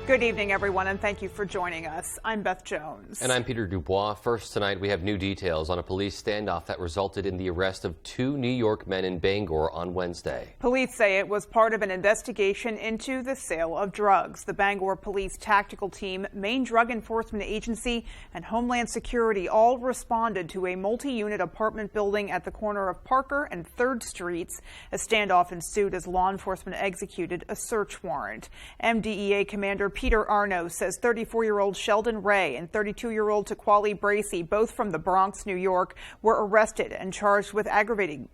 Good evening, everyone, and thank you for joining us. I'm Beth Jones. And I'm Peter Dubois. First tonight, we have new details on a police standoff that resulted in the arrest of 2 New York men in Bangor on Wednesday. Police say it was part of an investigation into the sale of drugs. The Bangor Police Tactical Team, Maine Drug Enforcement Agency, and Homeland Security all responded to a multi-unit apartment building at the corner of Parker and 3rd Streets. A standoff ensued as law enforcement executed a search warrant. MDEA Commander Peter Arno says 34-year-old Sheldon Ray and 32-year-old Taquali Bracey, both from the Bronx, New York, were arrested and charged with aggravated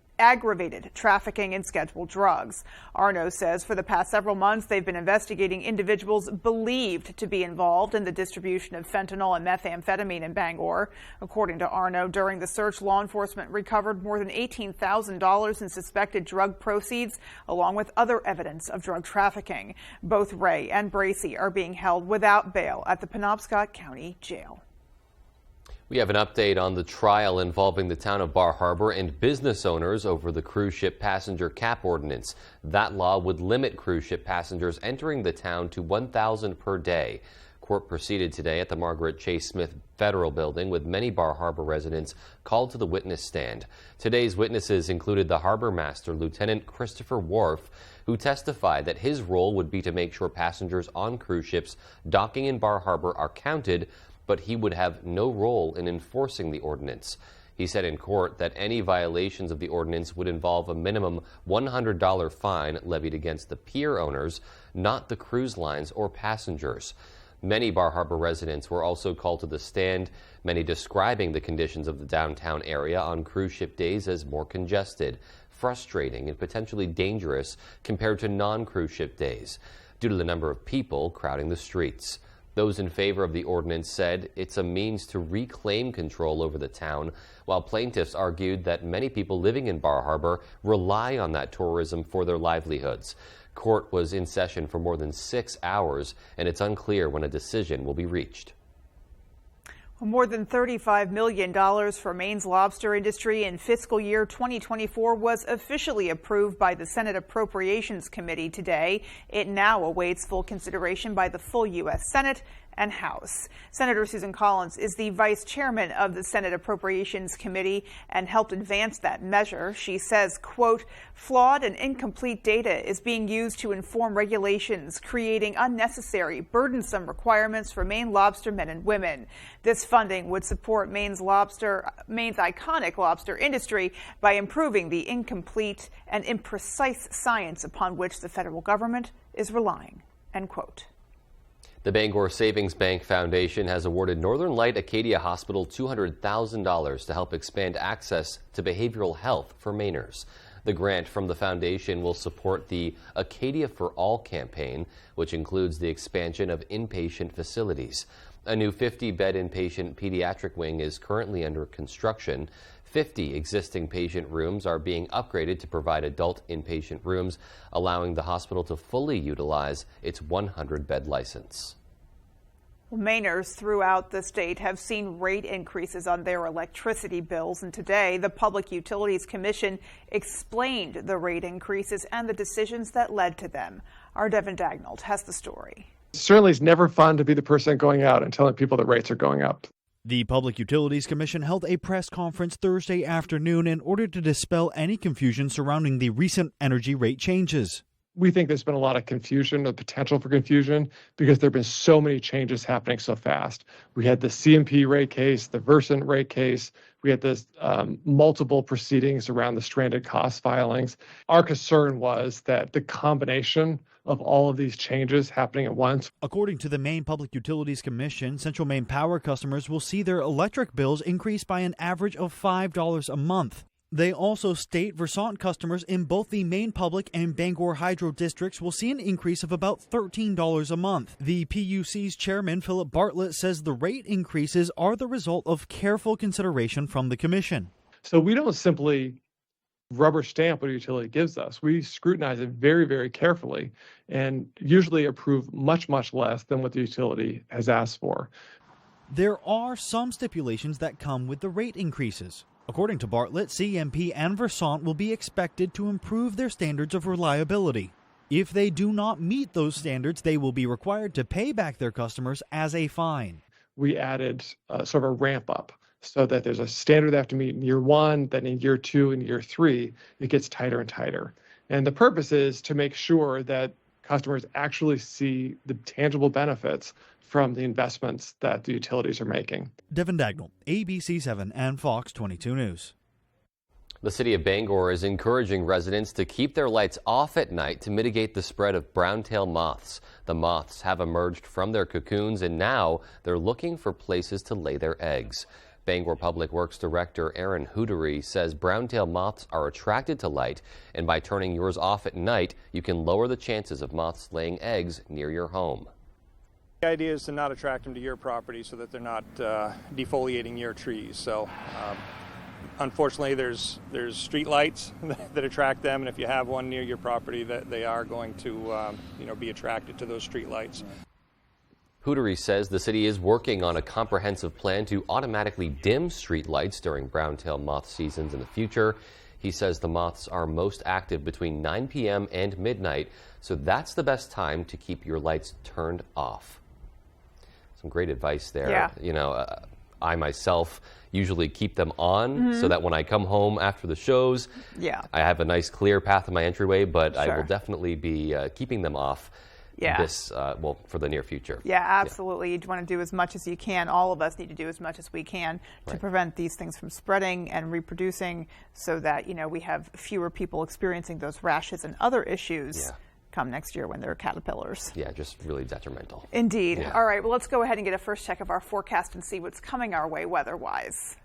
trafficking in scheduled drugs. Arno says for the past several months they've been investigating individuals believed to be involved in the distribution of fentanyl and methamphetamine in Bangor. According to Arno, during the search, law enforcement recovered more than $18,000 in suspected drug proceeds, along with other evidence of drug trafficking. Both Ray and Bracey are being held without bail at the Penobscot County Jail. We have an update on the trial involving the town of Bar Harbor and business owners over the cruise ship passenger cap ordinance. That law would limit cruise ship passengers entering the town to 1,000 per day. Court proceeded today at the Margaret Chase Smith Federal Building, with many Bar Harbor residents called to the witness stand. Today's witnesses included the harbor master, Lieutenant Christopher Wharf, who testified that his role would be to make sure passengers on cruise ships docking in Bar Harbor are counted, but he would have no role in enforcing the ordinance. He said in court that any violations of the ordinance would involve a minimum $100 fine levied against the pier owners, not the cruise lines or passengers. Many Bar Harbor residents were also called to the stand, many describing the conditions of the downtown area on cruise ship days as more congested, frustrating, and potentially dangerous compared to non-cruise ship days, due to the number of people crowding the streets. Those in favor of the ordinance said it's a means to reclaim control over the town, while plaintiffs argued that many people living in Bar Harbor rely on that tourism for their livelihoods. Court was in session for more than 6 hours, and it's unclear when a decision will be reached. More than $35 million for Maine's lobster industry in fiscal year 2024 was officially approved by the Senate Appropriations Committee today. It now awaits full consideration by the full U.S. Senate and House. Senator Susan Collins is the vice chairman of the Senate Appropriations Committee and helped advance that measure. She says, quote, flawed and incomplete data is being used to inform regulations, creating unnecessary, burdensome requirements for Maine lobstermen and women. This funding would support Maine's iconic lobster industry by improving the incomplete and imprecise science upon which the federal government is relying, end quote. The Bangor Savings Bank Foundation has awarded Northern Light Acadia Hospital $200,000 to help expand access to behavioral health for Mainers. The grant from the foundation will support the Acadia for All campaign, which includes the expansion of inpatient facilities. A new 50-bed inpatient pediatric wing is currently under construction. 50 existing patient rooms are being upgraded to provide adult inpatient rooms, allowing the hospital to fully utilize its 100-bed license. Mainers throughout the state have seen rate increases on their electricity bills, and today the Public Utilities Commission explained the rate increases and the decisions that led to them. Our Devin Dagnall has the story. Certainly it's never fun to be the person going out and telling people that rates are going up. The Public Utilities Commission held a press conference Thursday afternoon in order to dispel any confusion surrounding the recent energy rate changes. We think there's been a lot of confusion, the potential for confusion, because there have been so many changes happening so fast. We had the CMP rate case, the Versant rate case. We had this multiple proceedings around the stranded cost filings. Our concern was that the combination of all of these changes happening at once. According to the Maine Public Utilities Commission, Central Maine Power customers will see their electric bills increase by an average of $5 a month. They also state Versant customers in both the Maine Public and Bangor Hydro districts will see an increase of about $13 a month. The PUC's chairman, Philip Bartlett, says the rate increases are the result of careful consideration from the commission. So we don't simply rubber stamp what a utility gives us. We scrutinize it very, very carefully and usually approve much, much less than what the utility has asked for. There are some stipulations that come with the rate increases. According to Bartlett, CMP and Versant will be expected to improve their standards of reliability. If they do not meet those standards, they will be required to pay back their customers as a fine. We added sort of a ramp up so that there's a standard they have to meet in year 1, then in year 2 and year 3, it gets tighter and tighter. And the purpose is to make sure that customers actually see the tangible benefits from the investments that the utilities are making. Devin Dagnall, ABC 7 and Fox 22 News. The city of Bangor is encouraging residents to keep their lights off at night to mitigate the spread of brown-tail moths. The moths have emerged from their cocoons and now they're looking for places to lay their eggs. Bangor Public Works Director Aaron Hootery says brown-tail moths are attracted to light, and by turning yours off at night, you can lower the chances of moths laying eggs near your home. The idea is to not attract them to your property so that they're not defoliating your trees. So unfortunately, there's street lights that attract them, and if you have one near your property, that they are going to be attracted to those street lights. Hootery says the city is working on a comprehensive plan to automatically dim street lights during brown-tail moth seasons in the future. He says the moths are most active between 9 p.m. and midnight, so that's the best time to keep your lights turned off. Some great advice there. Yeah. I myself usually keep them on so that when I come home after the shows, I have a nice clear path to my entryway, but I will definitely be keeping them off for the near future. Yeah, absolutely. You want to do as much as you can. All of us need to do as much as we can to prevent these things from spreading and reproducing so that, we have fewer people experiencing those rashes and other issues come next year when they're caterpillars. Yeah, just really detrimental. Indeed. Yeah. All right, well, let's go ahead and get a first check of our forecast and see what's coming our way weather-wise.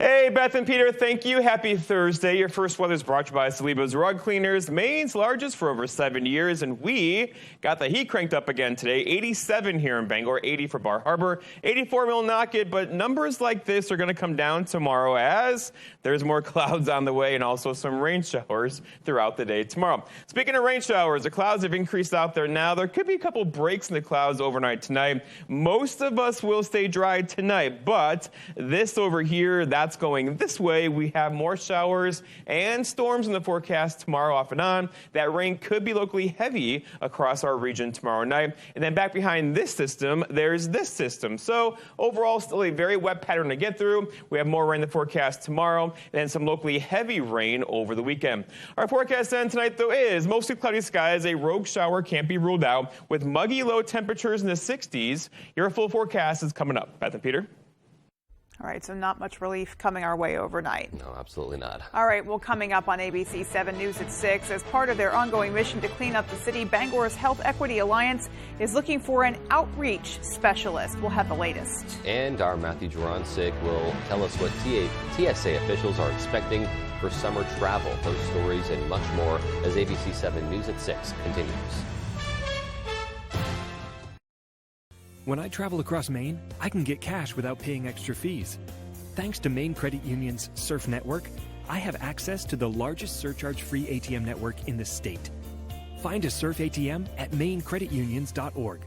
Hey, Beth and Peter, thank you. Happy Thursday. Your first weather is brought to you by Saliba's Rug Cleaners, Maine's largest for over 7 years. And we got the heat cranked up again today. 87 here in Bangor, 80 for Bar Harbor, 84 Millinocket. But numbers like this are going to come down tomorrow as there's more clouds on the way and also some rain showers throughout the day tomorrow. Speaking of rain showers, the clouds have increased out there now. There could be a couple breaks in the clouds overnight tonight. Most of us will stay dry tonight, but this over here, that's going this way. We have more showers and storms in the forecast tomorrow off and on. That rain could be locally heavy across our region tomorrow night. And then back behind this system, there's this system. So overall, still a very wet pattern to get through. We have more rain in the forecast tomorrow and some locally heavy rain over the weekend. Our forecast then tonight, though, is mostly cloudy skies. A rogue shower can't be ruled out with muggy low temperatures in the 60s. Your full forecast is coming up. Beth and Peter. All right, so not much relief coming our way overnight. No, absolutely not. All right, well, coming up on ABC 7 News at 6, as part of their ongoing mission to clean up the city, Bangor's Health Equity Alliance is looking for an outreach specialist. We'll have the latest. And our Matthew Jurancic will tell us what TSA officials are expecting for summer travel. Those stories and much more as ABC 7 News at 6 continues. When I travel across Maine, I can get cash without paying extra fees. Thanks to Maine Credit Union's Surf Network, I have access to the largest surcharge-free ATM network in the state. Find a Surf ATM at mainecreditunions.org.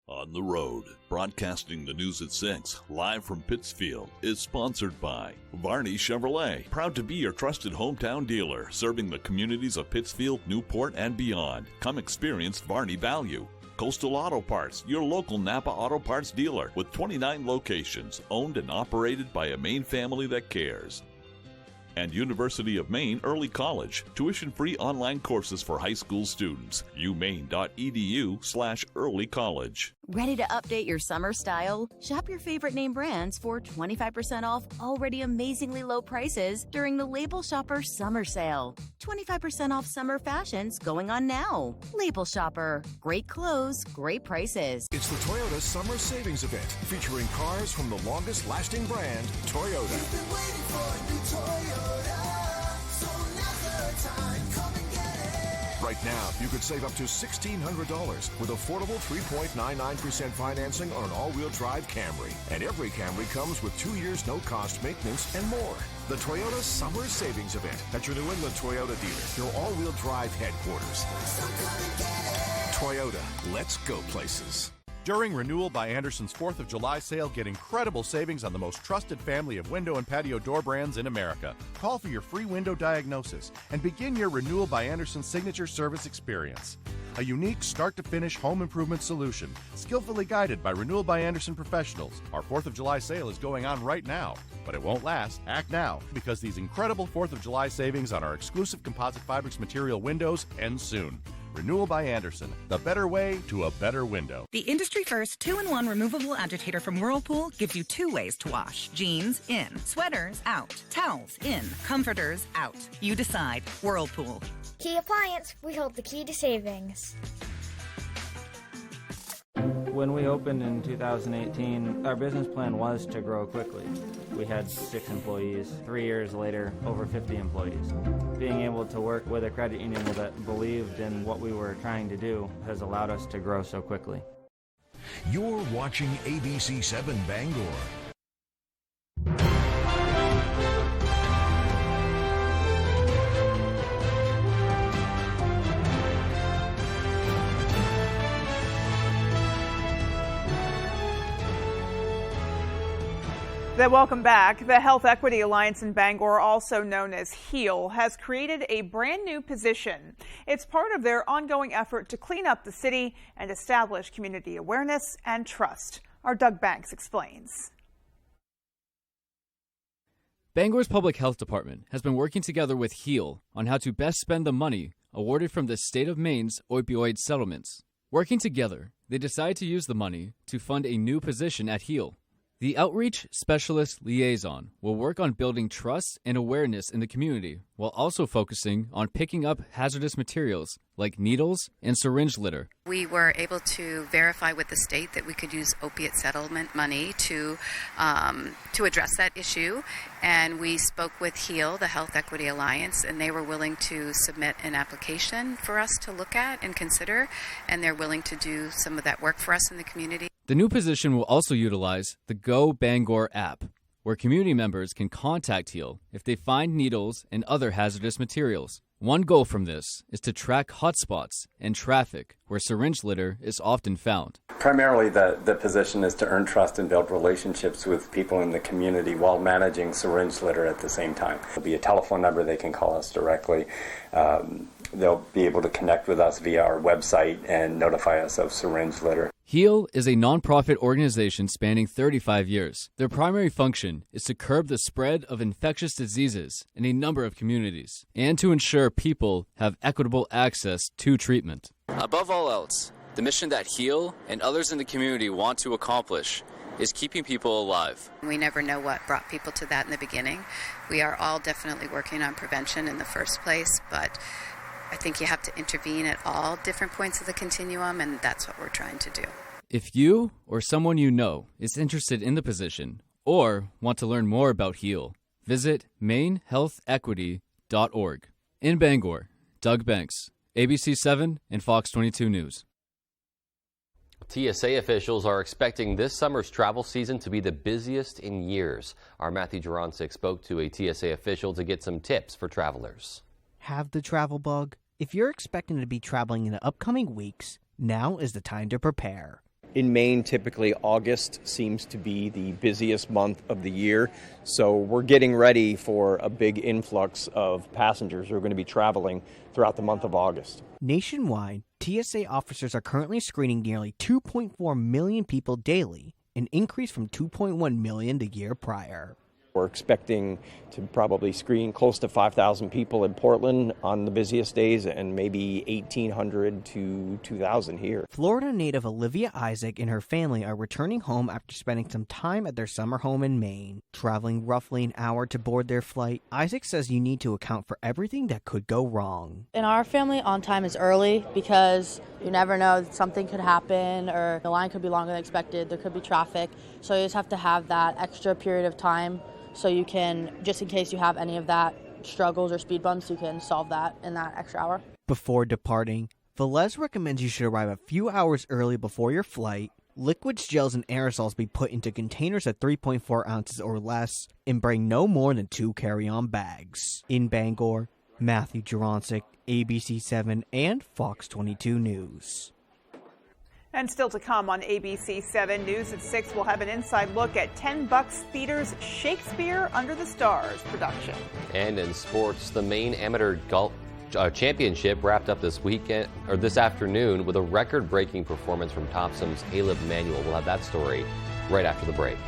On the Road, broadcasting the news at 6, live from Pittsfield, is sponsored by Varney Chevrolet. Proud to be your trusted hometown dealer, serving the communities of Pittsfield, Newport, and beyond. Come experience Varney value. Coastal Auto Parts, your local Napa Auto Parts dealer with 29 locations, owned and operated by a Maine family that cares. And University of Maine Early College, tuition-free online courses for high school students. umaine.edu/early college. Ready to update your summer style? Shop your favorite name brands for 25% off already amazingly low prices during the Label Shopper Summer Sale. 25% off summer fashions going on now. Label Shopper. Great clothes, great prices. It's the Toyota Summer Savings Event, featuring cars from the longest-lasting brand, Toyota. You've been waiting for a new Toyota, so now's the time. Come and get it. Right now, you could save up to $1,600 with affordable 3.99% financing on an all-wheel drive Camry. And every Camry comes with 2 years no-cost maintenance and more. The Toyota Summer Savings Event at your New England Toyota dealer, your all-wheel drive headquarters. So come and get it. Toyota, let's go places. During Renewal by Andersen's 4th of July sale, get incredible savings on the most trusted family of window and patio door brands in America. Call for your free window diagnosis and begin your Renewal by Andersen signature service experience. A unique start-to-finish home improvement solution, skillfully guided by Renewal by Andersen professionals. Our 4th of July sale is going on right now, but it won't last. Act now, because these incredible 4th of July savings on our exclusive composite fabrics material windows end soon. Renewal by Andersen, the better way to a better window. The industry-first 2-in-1 removable agitator from Whirlpool gives you 2 ways to wash. Jeans, in. Sweaters, out. Towels, in. Comforters, out. You decide. Whirlpool. Key Appliance, we hold the key to savings. When we opened in 2018, our business plan was to grow quickly. We had 6 employees. 3 years later, over 50 employees. Being able to work with a credit union that believed in what we were trying to do has allowed us to grow so quickly. You're watching ABC 7 Bangor. Welcome back. The Health Equity Alliance in Bangor, also known as HEAL, has created a brand new position. It's part of their ongoing effort to clean up the city and establish community awareness and trust. Our Doug Banks explains. Bangor's Public Health Department has been working together with HEAL on how to best spend the money awarded from the state of Maine's opioid settlements. Working together, they decided to use the money to fund a new position at HEAL. The Outreach Specialist Liaison will work on building trust and awareness in the community while also focusing on picking up hazardous materials like needles and syringe litter. We were able to verify with the state that we could use opiate settlement money to address that issue, and we spoke with HEAL, the Health Equity Alliance, and they were willing to submit an application for us to look at and consider, and they're willing to do some of that work for us in the community. The new position will also utilize the Go Bangor app, where community members can contact HEAL if they find needles and other hazardous materials. One goal from this is to track hotspots and traffic where syringe litter is often found. Primarily, the position is to earn trust and build relationships with people in the community while managing syringe litter at the same time. There'll be a telephone number they can call us directly. They'll be able to connect with us via our website and notify us of syringe litter. HEAL is a nonprofit organization spanning 35 years. Their primary function is to curb the spread of infectious diseases in a number of communities and to ensure people have equitable access to treatment. Above all else, the mission that HEAL and others in the community want to accomplish is keeping people alive. We never know what brought people to that in the beginning. We are all definitely working on prevention in the first place, but I think you have to intervene at all different points of the continuum, and that's what we're trying to do. If you or someone you know is interested in the position or want to learn more about HEAL, visit mainehealthequity.org. In Bangor, Doug Banks, ABC 7 and Fox 22 News. TSA officials are expecting this summer's travel season to be the busiest in years. Our Matthew Jurancic spoke to a TSA official to get some tips for travelers. Have the travel bug? If you're expecting to be traveling in the upcoming weeks, now is the time to prepare. In Maine, typically August seems to be the busiest month of the year, so we're getting ready for a big influx of passengers who are going to be traveling throughout the month of August. Nationwide, TSA officers are currently screening nearly 2.4 million people daily, an increase from 2.1 million the year prior. We're expecting to probably screen close to 5,000 people in Portland on the busiest days and maybe 1,800 to 2,000 here. Florida native Olivia Isaac and her family are returning home after spending some time at their summer home in Maine. Traveling roughly an hour to board their flight, Isaac says you need to account for everything that could go wrong. In our family, on time is early because you never know, something could happen or the line could be longer than expected, there could be traffic, so you just have to have that extra period of time so you can, just in case you have any of that struggles or speed bumps, you can solve that in that extra hour. Before departing, Velez recommends you should arrive a few hours early before your flight. Liquids, gels, and aerosols be put into containers of 3.4 ounces or less, and bring no more than 2 carry-on bags. In Bangor, Matthew Jurancic, ABC 7 and Fox 22 News. And still to come on ABC 7 News at 6, we'll have an inside look at 10 Bucks Theater's Shakespeare Under the Stars production. And in sports, the Maine Amateur Golf Championship wrapped up this afternoon with a record-breaking performance from Topsum's Caleb Manuel. We'll have that story right after the break.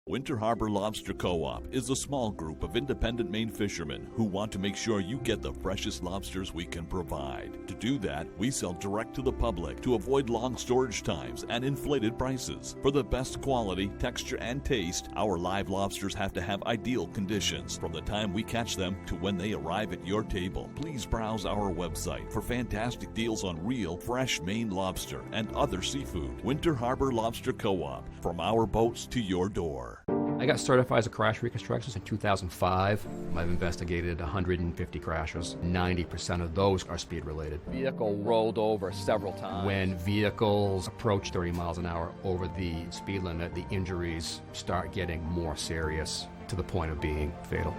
Winter Harbor Lobster Co-op is a small group of independent Maine fishermen who want to make sure you get the freshest lobsters we can provide. To do that, we sell direct to the public to avoid long storage times and inflated prices. For the best quality, texture, and taste, our live lobsters have to have ideal conditions from the time we catch them to when they arrive at your table. Please browse our website for fantastic deals on real, fresh Maine lobster and other seafood. Winter Harbor Lobster Co-op, from our boats to your door. I got certified as a crash reconstructionist in 2005. I've investigated 150 crashes. 90% of those are speed related. Vehicle rolled over several times. When vehicles approach 30 miles an hour over the speed limit, the injuries start getting more serious to the point of being fatal.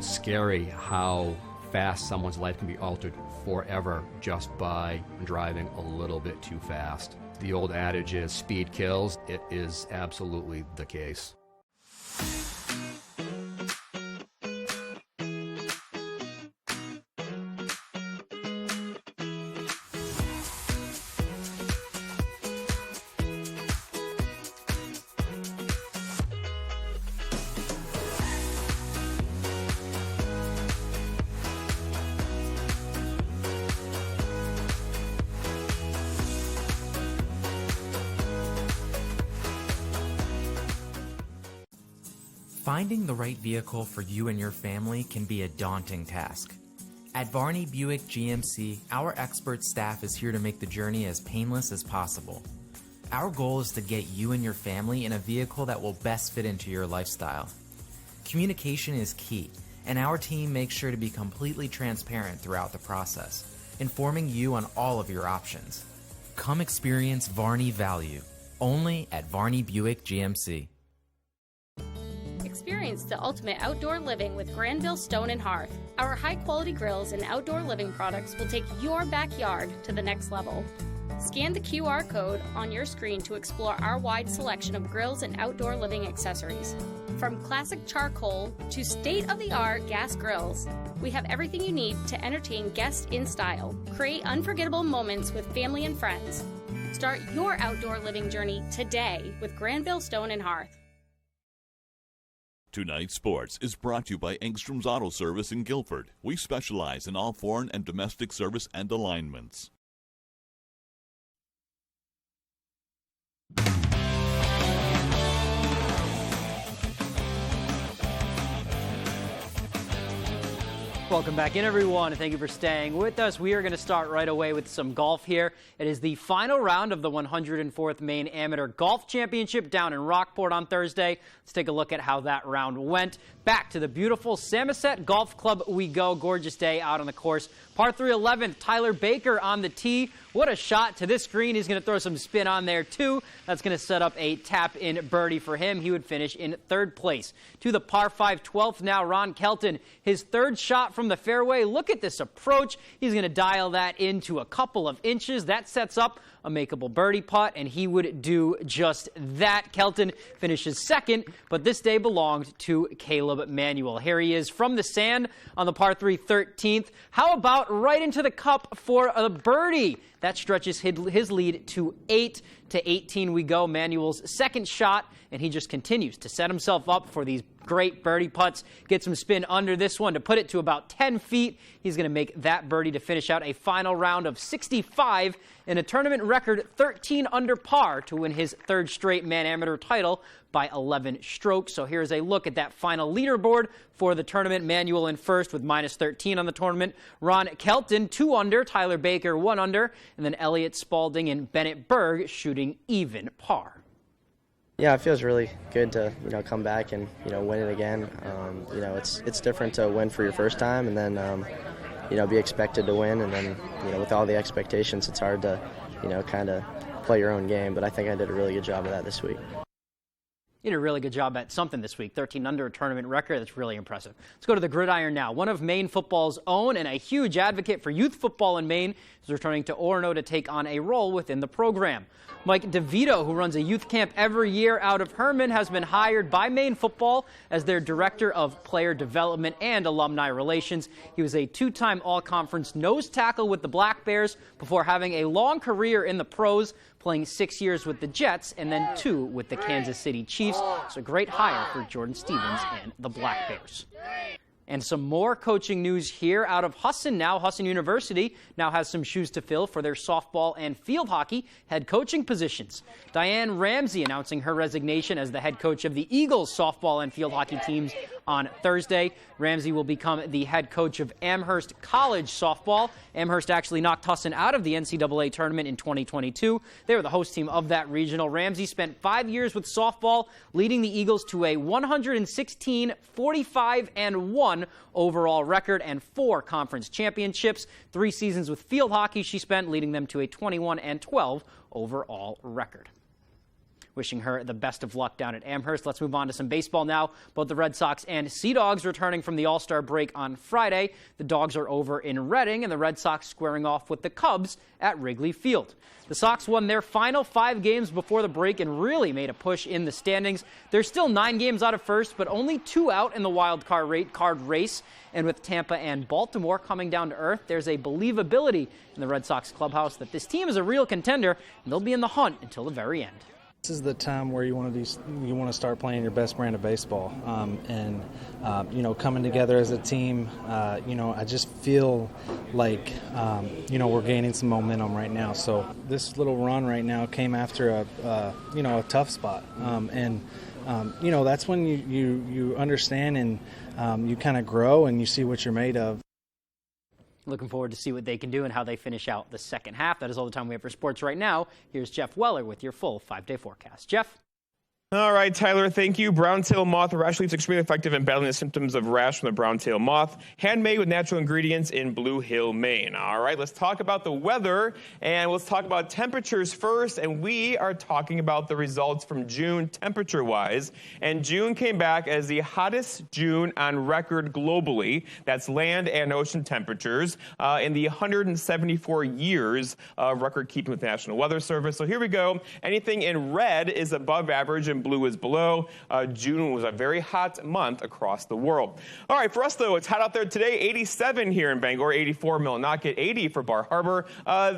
Scary how fast someone's life can be altered forever just by driving a little bit too fast. The old adage is speed kills. It is absolutely the case. Finding the right vehicle for you and your family can be a daunting task. At Varney Buick GMC, our expert staff is here to make the journey as painless as possible. Our goal is to get you and your family in a vehicle that will best fit into your lifestyle. Communication is key, and our team makes sure to be completely transparent throughout the process, informing you on all of your options. Come experience Varney value, only at Varney Buick GMC. Experience the ultimate outdoor living with Granville Stone and Hearth. Our high-quality grills and outdoor living products will take your backyard to the next level. Scan the QR code on your screen to explore our wide selection of grills and outdoor living accessories. From classic charcoal to state-of-the-art gas grills, we have everything you need to entertain guests in style. Create unforgettable moments with family and friends. Start your outdoor living journey today with Granville Stone and Hearth. Tonight's Sports is brought to you by Engstrom's Auto Service in Guilford. We specialize in all foreign and domestic service and alignments. Welcome back in, everyone, and thank you for staying with us. We are going to start right away with some golf here. It is the final round of the 104th Maine Amateur Golf Championship down in Rockport on Thursday. Let's take a look at how that round went. Back to the beautiful Samoset Golf Club we go. Gorgeous day out on the course. Par 3 11th, Tyler Baker on the tee. What a shot to this green. He's going to throw some spin on there, too. That's going to set up a tap-in birdie for him. He would finish in third place. To the par 5 12th now, Ron Kelton. His third shot from the fairway. Look at this approach. He's going to dial that into a couple of inches. That sets up a makeable birdie putt, and he would do just that. Kelton finishes second, but this day belonged to Caleb Manuel. Here he is from the sand on the par 3 13th. How about right into the cup for a birdie? That stretches his lead to 8 to 18 we go. Manuel's second shot, and he just continues to set himself up for these great birdie putts. Get some spin under this one to put it to about 10 feet. He's going to make that birdie to finish out a final round of 65 and a tournament record 13 under par to win his third straight Man Amateur title by 11 strokes. So here's a look at that final leaderboard for the tournament. Manuel in first with minus 13 on the tournament. Ron Kelton 2 under, Tyler Baker 1 under, and then Elliott Spalding and Bennett Berg shooting even par. Yeah, it feels really good to come back and win it again. It's different to win for your first time and then be expected to win, and then with all the expectations, it's hard to kind of play your own game. But I think I did a really good job of that this week. He did a really good job at something this week. 13 under, a tournament record. That's really impressive. Let's go to the gridiron now. One of Maine football's own and a huge advocate for youth football in Maine is returning to Orono to take on a role within the program. Mike DeVito, who runs a youth camp every year out of Herman, has been hired by Maine football as their director of player development and alumni relations. He was a two-time all-conference nose tackle with the Black Bears before having a long career in the pros, playing 6 years with the Jets and then 2 with the Kansas City Chiefs. It's a great hire for Jordan Stevens and the Black Bears. And some more coaching news here out of Husson now. Husson University now has some shoes to fill for their softball and field hockey head coaching positions. Diane Ramsey announcing her resignation as the head coach of the Eagles softball and field hockey teams on Thursday. Ramsey will become the head coach of Amherst College softball. Amherst actually knocked Husson out of the NCAA tournament in 2022. They were the host team of that regional. Ramsey spent 5 years with softball, leading the Eagles to a 116-45-1 overall record and 4 conference championships. 3 seasons with field hockey she spent, leading them to a 21-12 overall record. Wishing her the best of luck down at Amherst. Let's move on to some baseball now. Both the Red Sox and Sea Dogs returning from the All-Star break on Friday. The Dogs are over in Reading, and the Red Sox squaring off with the Cubs at Wrigley Field. The Sox won their final 5 games before the break and really made a push in the standings. They're still 9 games out of first, but only 2 out in the wild card race. And with Tampa and Baltimore coming down to earth, there's a believability in the Red Sox clubhouse that this team is a real contender, and they'll be in the hunt until the very end. This is the time where you want to start playing your best brand of baseball, coming together as a team. I just feel like we're gaining some momentum right now. So this little run right now came after a tough spot, that's when you understand and you kind of grow and you see what you're made of. Looking forward to see what they can do and how they finish out the second half. That is all the time we have for sports right now. Here's Jeff Weller with your full 5-day forecast. Jeff? All right, Tyler, thank you. Brown-tail moth rash leaf is extremely effective in battling the symptoms of rash from the brown-tail moth. Handmade with natural ingredients in Blue Hill, Maine. All right, let's talk about the weather, and let's talk about temperatures first. And we are talking about the results from June temperature-wise. And June came back as the hottest June on record globally. That's land and ocean temperatures in the 174 years of record keeping with the National Weather Service. So here we go. Anything in red is above average and blue is below. June was a very hot month across the world. All right, for us, though, it's hot out there today. 87 here in Bangor, 84 Millinocket, 80 for Bar Harbor.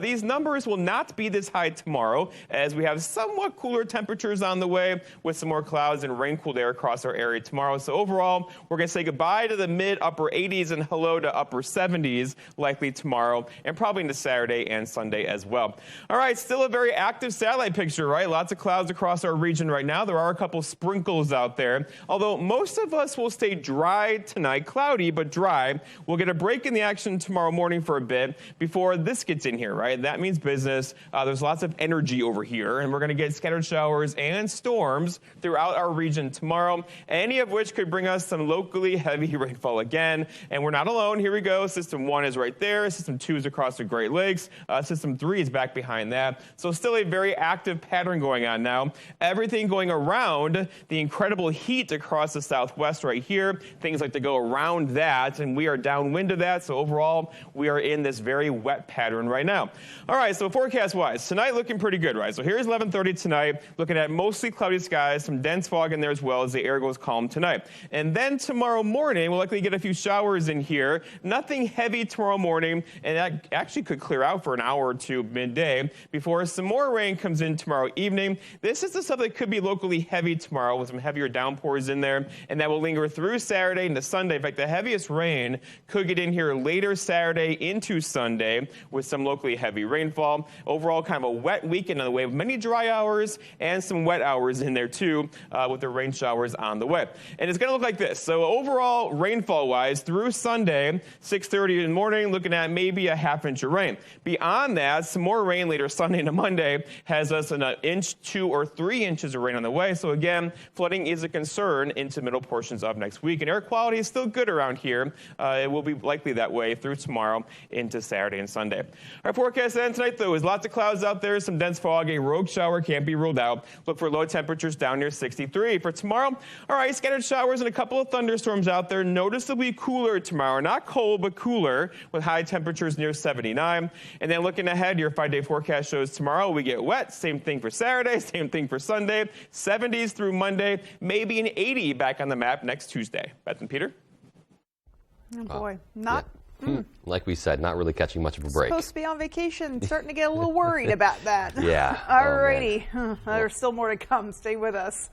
These numbers will not be this high tomorrow as we have somewhat cooler temperatures on the way with some more clouds and rain-cooled air across our area tomorrow. So overall, we're going to say goodbye to the mid-upper 80s and hello to upper 70s likely tomorrow and probably into Saturday and Sunday as well. All right, still a very active satellite picture, right? Lots of clouds across our region right now. There are a couple sprinkles out there, although most of us will stay dry tonight, cloudy but dry. We'll get a break in the action tomorrow morning for a bit before this gets in here, right? That means business. There's lots of energy over here, and we're going to get scattered showers and storms throughout our region tomorrow, any of which could bring us some locally heavy rainfall again. And we're not alone. Here we go. System 1 is right there. System 2 is across the Great Lakes. System 3 is back behind that. So still a very active pattern going on now. Everything going around the incredible heat across the southwest right here. Things like to go around that, and we are downwind of that. So overall, we are in this very wet pattern right now. All right, so forecast-wise, tonight looking pretty good, right? So here's 11:30 tonight, looking at mostly cloudy skies, some dense fog in there as well as the air goes calm tonight. And then tomorrow morning, we'll likely get a few showers in here. Nothing heavy tomorrow morning, and that actually could clear out for an hour or two midday before some more rain comes in tomorrow evening. This is the stuff that could be locally heavy tomorrow with some heavier downpours in there, and that will linger through Saturday into Sunday. In fact, the heaviest rain could get in here later Saturday into Sunday with some locally heavy rainfall. Overall, kind of a wet weekend on the way with many dry hours and some wet hours in there too with the rain showers on the way. And it's going to look like this. So overall, rainfall-wise, through Sunday, 6:30 in the morning, looking at maybe a half inch of rain. Beyond that, some more rain later Sunday into Monday has us an inch, 2 or 3 inches of rain on the way. way. So again, flooding is a concern into middle portions of next week. And air quality is still good around here. It will be likely that way through tomorrow into Saturday and Sunday. Our forecast then tonight, though, is lots of clouds out there, some dense fog. A rogue shower can't be ruled out. Look for low temperatures down near 63. For tomorrow, all right, scattered showers and a couple of thunderstorms out there. Noticeably cooler tomorrow. Not cold, but cooler with high temperatures near 79. And then looking ahead, your 5-day forecast shows tomorrow we get wet. Same thing for Saturday, same thing for Sunday. 70s through Monday, maybe an 80 back on the map next Tuesday. Beth and Peter? Oh, boy. Not... Yeah. Like we said, not really catching much of a break. Supposed to be on vacation. Starting to get a little worried about that. Yeah. All righty. There's still more to come. Stay with us.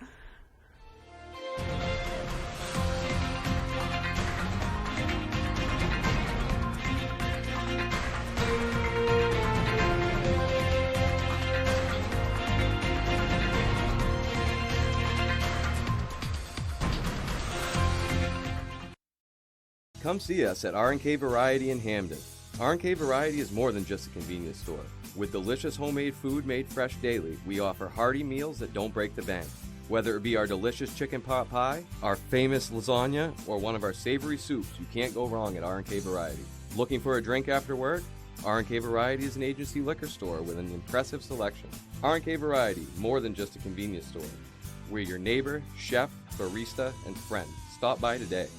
Come see us at R&K Variety in Hamden. R&K Variety is more than just a convenience store. With delicious homemade food made fresh daily, we offer hearty meals that don't break the bank. Whether it be our delicious chicken pot pie, our famous lasagna, or one of our savory soups, you can't go wrong at R&K Variety. Looking for a drink after work? R&K Variety is an agency liquor store with an impressive selection. R&K Variety, more than just a convenience store. We're your neighbor, chef, barista, and friend. Stop by today.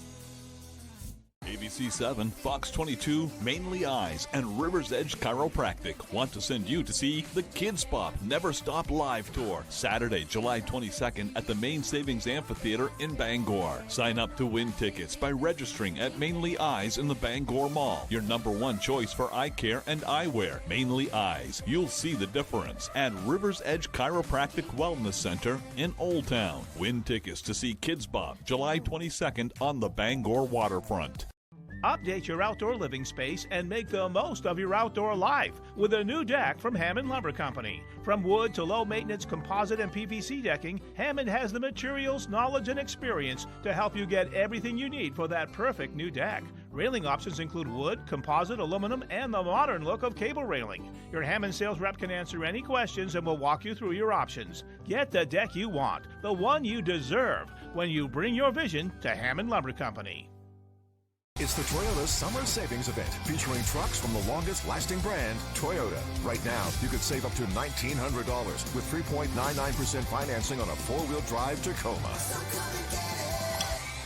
ABC 7, Fox 22, Mainly Eyes, and River's Edge Chiropractic want to send you to see the Kids Pop Never Stop Live Tour, Saturday, July 22nd at the Main Savings Amphitheater in Bangor. Sign up to win tickets by registering at Mainly Eyes in the Bangor Mall. Your #1 choice for eye care and eyewear, Mainly Eyes. You'll see the difference. And River's Edge Chiropractic Wellness Center in Old Town. Win tickets to see Kids Pop, July 22nd on the Bangor waterfront. Update your outdoor living space and make the most of your outdoor life with a new deck from Hammond Lumber Company. From wood to low-maintenance composite and PVC decking, Hammond has the materials, knowledge, and experience to help you get everything you need for that perfect new deck. Railing options include wood, composite, aluminum, and the modern look of cable railing. Your Hammond sales rep can answer any questions and will walk you through your options. Get the deck you want, the one you deserve, when you bring your vision to Hammond Lumber Company. It's the Toyota Summer Savings Event featuring trucks from the longest-lasting brand, Toyota. Right now, you could save up to $1,900 with 3.99% financing on a four-wheel drive Tacoma.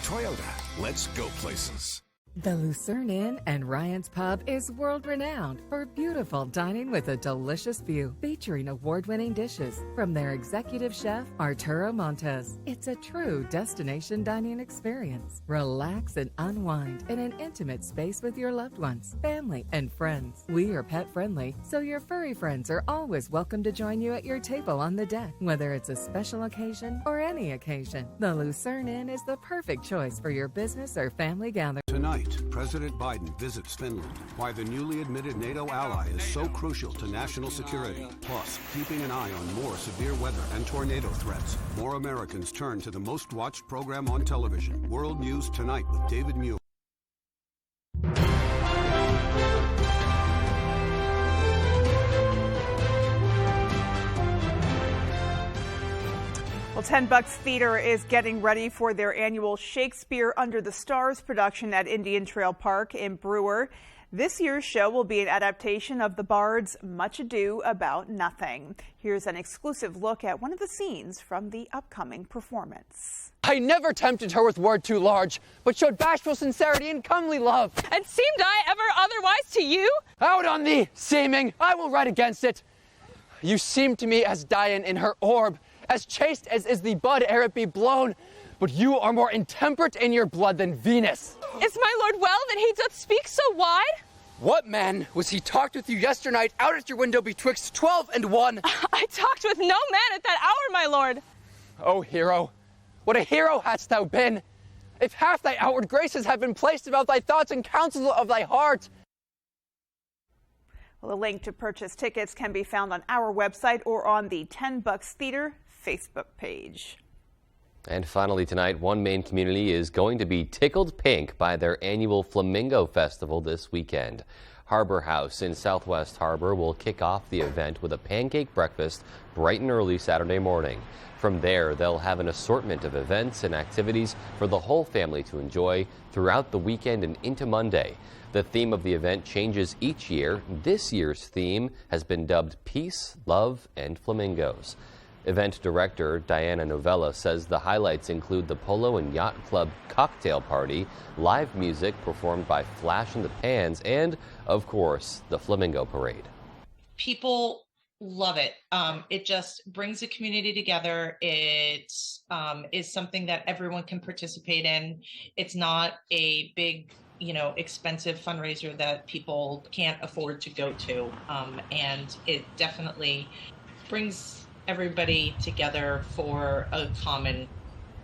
Toyota, let's go places. The Lucerne Inn and Ryan's Pub is world-renowned for beautiful dining with a delicious view, featuring award-winning dishes from their executive chef, Arturo Montes. It's a true destination dining experience. Relax and unwind in an intimate space with your loved ones, family, and friends. We are pet-friendly, so your furry friends are always welcome to join you at your table on the deck, whether it's a special occasion or any occasion. The Lucerne Inn is the perfect choice for your business or family gathering. Tonight, President Biden visits Finland. Why the newly admitted NATO ally is so crucial to national security. Plus, keeping an eye on more severe weather and tornado threats. More Americans turn to the most watched program on television. World News Tonight with David Muir. Well, 10 Bucks Theater is getting ready for their annual Shakespeare Under the Stars production at Indian Trail Park in Brewer. This year's show will be an adaptation of the Bard's Much Ado About Nothing. Here's an exclusive look at one of the scenes from the upcoming performance. I never tempted her with word too large, but showed bashful sincerity and comely love. And seemed I ever otherwise to you? Out on thee, seeming, I will write against it. You seem to me as Dian in her orb, as chaste as is the bud ere it be blown, but you are more intemperate in your blood than Venus. Is my lord well that he doth speak so wide? What man was he talked with you yesternight out at your window betwixt 12 and 1? I talked with no man at that hour, my lord. O hero, what a hero hast thou been! If half thy outward graces have been placed about thy thoughts and counsels of thy heart. Well, a link to purchase tickets can be found on our website or on the 10 Bucks Theater Facebook page. And finally tonight, one Maine community is going to be tickled pink by their annual Flamingo Festival this weekend. Harbor House in Southwest Harbor will kick off the event with a pancake breakfast bright and early Saturday morning. From there, they'll have an assortment of events and activities for the whole family to enjoy throughout the weekend and into Monday. The theme of the event changes each year. This year's theme has been dubbed Peace, Love, and Flamingos. Event director Diana Novella says the highlights include the Polo and Yacht Club cocktail party, live music performed by Flash and the Pans, and, of course, the Flamingo Parade. People love it. It just brings the community together. It is something that everyone can participate in. It's not a big, expensive fundraiser that people can't afford to go to. And it definitely brings everybody together for a common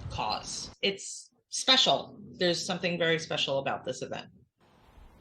cause. It's special. There's something very special about this event.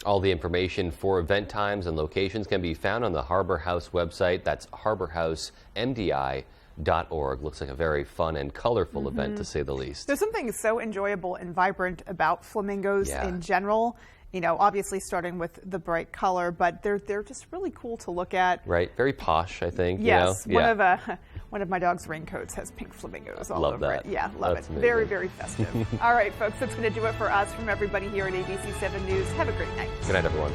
All the information for event times and locations can be found on the Harbor House website. That's harborhousemdi.org. Looks like a very fun and colorful event, to say the least. There's something so enjoyable and vibrant about flamingos in general. Obviously starting with the bright color, but they're just really cool to look at. Right, very posh, I think. Yes, one of my dog's raincoats has pink flamingos all over it. Yeah, love it. Very, very festive. All right, folks, that's going to do it for us. From everybody here at ABC 7 News, have a great night. Good night, everyone.